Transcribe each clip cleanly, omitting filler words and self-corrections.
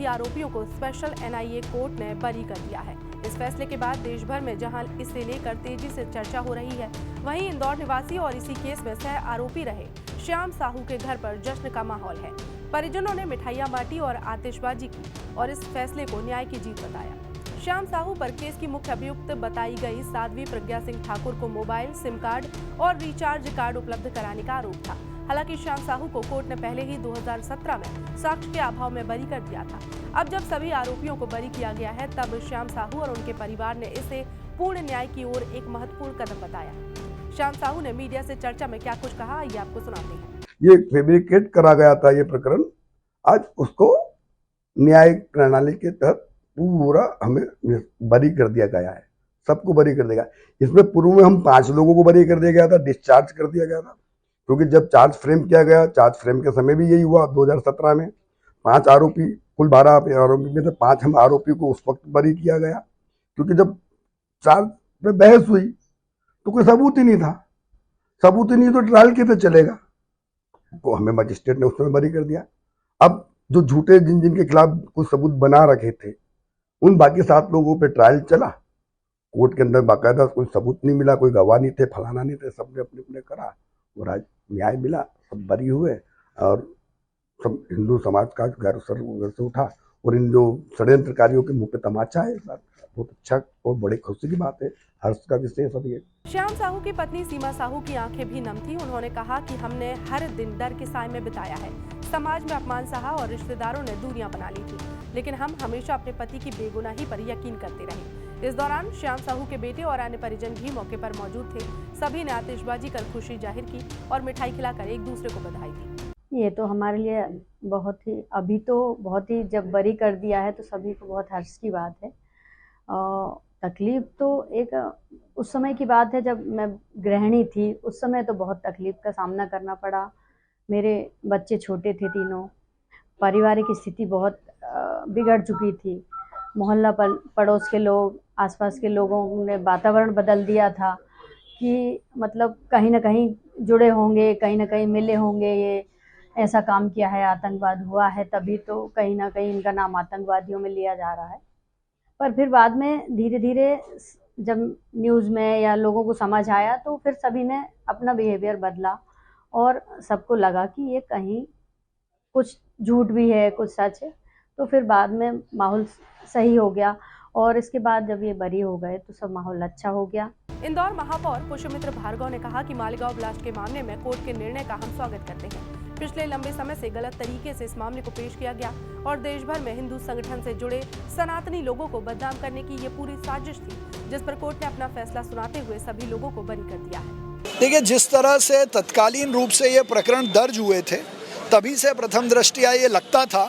सभी आरोपियों को स्पेशल एनआईए कोर्ट ने बरी कर दिया है। इस फैसले के बाद देश भर में जहां इसे लेकर तेजी से चर्चा हो रही है, वहीं इंदौर निवासी और इसी केस में सह आरोपी रहे श्याम साहू के घर पर जश्न का माहौल है। परिजनों ने मिठाइयां बांटी और आतिशबाजी की और इस फैसले को न्याय की जीत बताया। श्याम साहू पर केस की मुख्य अभियुक्त बताई गई साध्वी प्रज्ञा सिंह ठाकुर को मोबाइल, सिम कार्ड और रिचार्ज कार्ड उपलब्ध कराने का आरोप था। हालांकि श्याम साहू को कोर्ट ने पहले ही 2017 में साक्ष्य के अभाव में बरी कर दिया था। अब जब सभी आरोपियों को बरी किया गया है, तब श्याम साहू और उनके परिवार ने इसे पूर्ण न्याय की ओर एक महत्वपूर्ण कदम बताया। श्याम साहू ने मीडिया से चर्चा में क्या कुछ कहा, ये आपको सुनाते हैं। ये फैब्रिकेट करा गया था ये प्रकरण, आज उसको न्यायिक प्रणाली के तहत पूरा हमें बरी कर दिया गया है। सबको बरी कर देगा। इसमें पूर्व में हम 5 लोगों को बरी कर दिया गया था, डिस्चार्ज कर दिया गया था, क्योंकि जब चार्ज फ्रेम किया गया, चार्ज फ्रेम के समय भी यही हुआ। 2017 में 5 आरोपी, कुल 12 आरोपी में से 5 हम आरोपी को उस वक्त बरी किया गया, क्योंकि जब चार्ज पे बहस हुई तो कोई सबूत ही नहीं था। सबूत ही नहीं तो ट्रायल कैसे चलेगा, तो हमें मजिस्ट्रेट ने उस समय बरी कर दिया। अब जो झूठे जिनके खिलाफ कुछ सबूत बना रखे थे, उन बाकी 7 लोगों पे ट्रायल चला। कोर्ट के अंदर बाकायदा कोई सबूत नहीं मिला, कोई गवाह नहीं थे, फलाना नहीं थे, सबने अपने अपने करा और आज न्याय मिला, सब बरी हुए और सब हिंदू समाज का घर से उठा। और इन जो षड्यंत्रकारियों के मुंह पे तमाचा है, बहुत अच्छा और बड़ी खुशी की बात है, हर्ष का विषय सब ये। श्याम साहू की पत्नी सीमा साहू की आंखें भी नम थी। उन्होंने कहा कि हमने हर दिन डर के साए में बिताया है, समाज में अपमान सहा और रिश्तेदारों ने दूरियां बना ली थी, लेकिन हम हमेशा अपने पति की बेगुनाही पर यकीन करते रहे। इस दौरान श्याम साहू के बेटे और अन्य परिजन भी मौके पर मौजूद थे। सभी ने आतिशबाजी कर खुशी जाहिर की और मिठाई खिलाकर एक दूसरे को बधाई दी। ये तो हमारे लिए बहुत ही, अभी तो बहुत ही, जब बरी कर दिया है तो सभी को बहुत हर्ष की बात है। तकलीफ तो एक उस समय की बात है जब मैं गृहिणी थी, उस समय तो बहुत तकलीफ का सामना करना पड़ा। मेरे बच्चे छोटे थे तीनों, पारिवारिक स्थिति बहुत बिगड़ चुकी थी। मोहल्ला पड़ोस के लोग, आसपास के लोगों ने वातावरण बदल दिया था कि मतलब कहीं ना कहीं जुड़े होंगे, कहीं ना कहीं मिले होंगे, ये ऐसा काम किया है, आतंकवाद हुआ है, तभी तो कहीं ना कहीं इनका नाम आतंकवादियों में लिया जा रहा है। पर फिर बाद में धीरे धीरे जब न्यूज़ में या लोगों को समझ आया तो फिर सभी ने अपना बिहेवियर बदला और सबको लगा कि ये कहीं कुछ झूठ भी है, कुछ सच है। तो फिर बाद में माहौल सही हो गया और इसके बाद जब ये बरी हो गए तो सब माहौल अच्छा हो गया। इंदौर महापौर पुष्यमित्र भार्गव ने कहा कि मालेगांव ब्लास्ट के मामले में कोर्ट के निर्णय का हम स्वागत करते हैं। पिछले लंबे समय से गलत तरीके से इस मामले को पेश किया गया और देश भर में हिंदू संगठन से जुड़े सनातनी लोगों को बदनाम करने की ये पूरी साजिश थी, जिस पर कोर्ट ने अपना फैसला सुनाते हुए सभी लोगों को बरी कर दिया है। देखिए, जिस तरह से तत्कालीन रूप से ये प्रकरण दर्ज हुए थे, तभी से प्रथम दृष्टया ये लगता था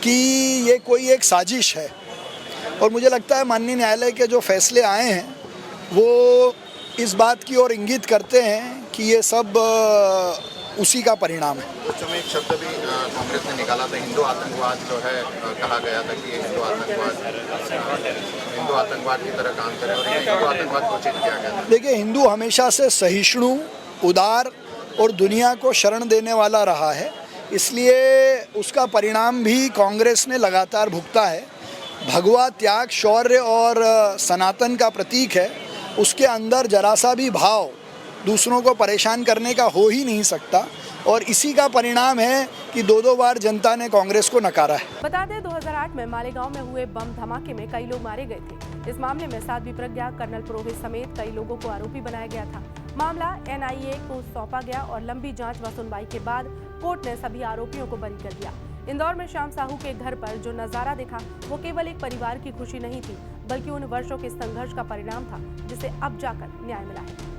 कि ये कोई एक साजिश है। और मुझे लगता है माननीय न्यायालय के जो फैसले आए हैं वो इस बात की ओर इंगित करते हैं कि ये सब उसी का परिणाम है। उस समय एक शब्द भी कांग्रेस ने निकाला था, हिंदू आतंकवाद जो है, कहा गया था कि ये हिंदू आतंकवाद की तरह काम करे और ये हिंदू आतंकवाद घोषित किया गया था। देखिए, हिंदू हमेशा से सहिष्णु, उदार और दुनिया को शरण देने वाला रहा है, इसलिए उसका परिणाम भी कांग्रेस ने लगातार भुगता है। भगवा त्याग, शौर्य और सनातन का प्रतीक है, उसके अंदर जरा सा भी भाव दूसरों को परेशान करने का हो ही नहीं सकता और इसी का परिणाम है कि 2 बार जनता ने कांग्रेस को नकारा है। बता दें, 2008 में मालेगांव में हुए बम धमाके में कई लोग मारे गए थे। इस मामले में साध्वी प्रज्ञा, कर्नल पुरोहित समेत कई लोगों को आरोपी बनाया गया था। मामला एनआईए को सौंपा गया और लंबी जांच व सुनवाई के बाद कोर्ट ने सभी आरोपियों को बरी कर दिया। इंदौर में श्याम साहू के घर पर जो नजारा दिखा वो केवल एक परिवार की खुशी नहीं थी, बल्कि उन वर्षों के संघर्ष का परिणाम था, जिसे अब जाकर न्याय मिला है।